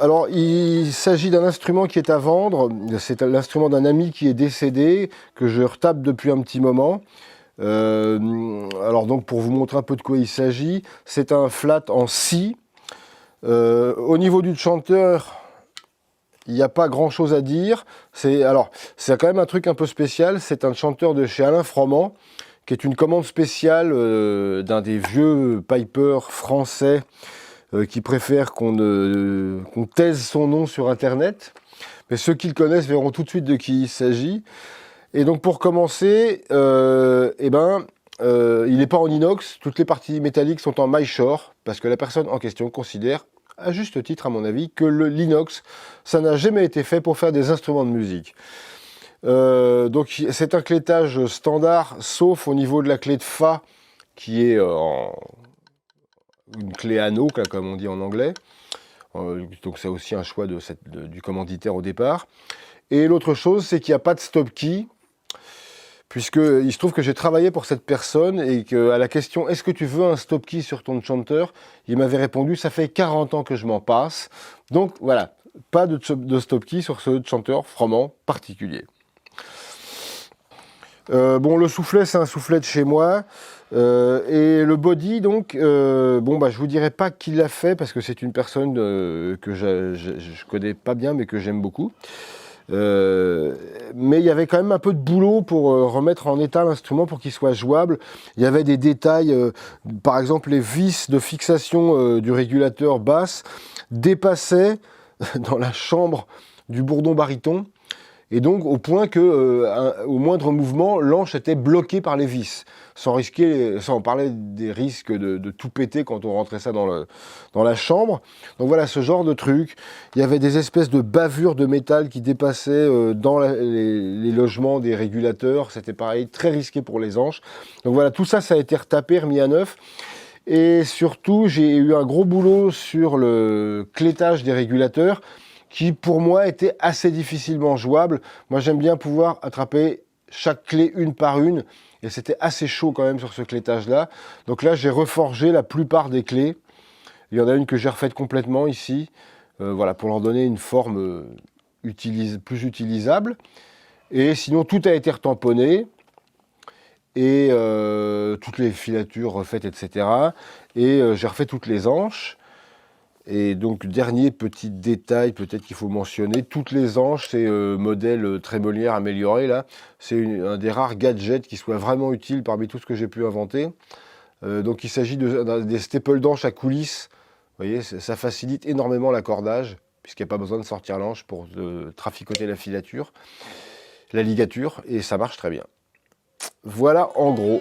Alors, il s'agit d'un instrument qui est à vendre. C'est l'instrument d'un ami qui est décédé, que je retape depuis un petit moment. Alors donc, pour vous montrer un peu de quoi il s'agit, c'est un flat en si. Au niveau du chanteur, il n'y a pas grand chose à dire. C'est quand même un truc un peu spécial. C'est un chanteur de chez Alain Froment, qui est une commande spéciale d'un des vieux pipers français qui préfère qu'on taise son nom sur Internet. Mais ceux qui le connaissent verront tout de suite de qui il s'agit. Et donc pour commencer, il n'est pas en inox. Toutes les parties métalliques sont en MyShore, parce que la personne en question considère, à juste titre à mon avis, que l'inox, ça n'a jamais été fait pour faire des instruments de musique. Donc c'est un clétage standard, sauf au niveau de la clé de Fa, qui est une clé anneau, comme on dit en anglais. Donc c'est aussi un choix du commanditaire au départ. Et l'autre chose, c'est qu'il n'y a pas de stop key, puisqu'il se trouve que j'ai travaillé pour cette personne et qu'à la question « Est-ce que tu veux un stop key sur ton chanteur ?» il m'avait répondu « Ça fait 40 ans que je m'en passe. » Donc voilà, pas de stop key sur ce chanteur Froment particulier. Bon, le soufflet, c'est un soufflet de chez moi. Et le body, donc, je vous dirai pas qui l'a fait, parce que c'est une personne que je connais pas bien, mais que j'aime beaucoup. Mais il y avait quand même un peu de boulot pour remettre en état l'instrument pour qu'il soit jouable. Il y avait des détails, par exemple les vis de fixation du régulateur basse dépassaient dans la chambre du bourdon baryton, et donc au point que au moindre mouvement, l'anche était bloquée par les vis, sans parler des risques de tout péter quand on rentrait ça dans la chambre. Donc voilà, ce genre de truc. Il y avait des espèces de bavures de métal qui dépassaient dans les logements des régulateurs. C'était pareil, très risqué pour les anches. Donc voilà, tout ça, ça a été retapé, remis à neuf. Et surtout, j'ai eu un gros boulot sur le clétage des régulateurs, qui pour moi était assez difficilement jouable. Moi j'aime bien pouvoir attraper chaque clé une par une, et c'était assez chaud quand même sur ce clétage-là. Donc là j'ai reforgé la plupart des clés. Il y en a une que j'ai refaite complètement ici, voilà, pour leur donner une forme plus utilisable. Et sinon tout a été retamponné, et toutes les filatures refaites, etc. Et j'ai refait toutes les anches. Et donc, dernier petit détail peut-être qu'il faut mentionner, toutes les anches, c'est modèle trémolière amélioré là, c'est un des rares gadgets qui soit vraiment utile parmi tout ce que j'ai pu inventer. Donc il s'agit des staples d'anches à coulisses. Vous voyez, ça facilite énormément l'accordage, puisqu'il n'y a pas besoin de sortir l'anche pour traficoter la ligature, et ça marche très bien. Voilà en gros.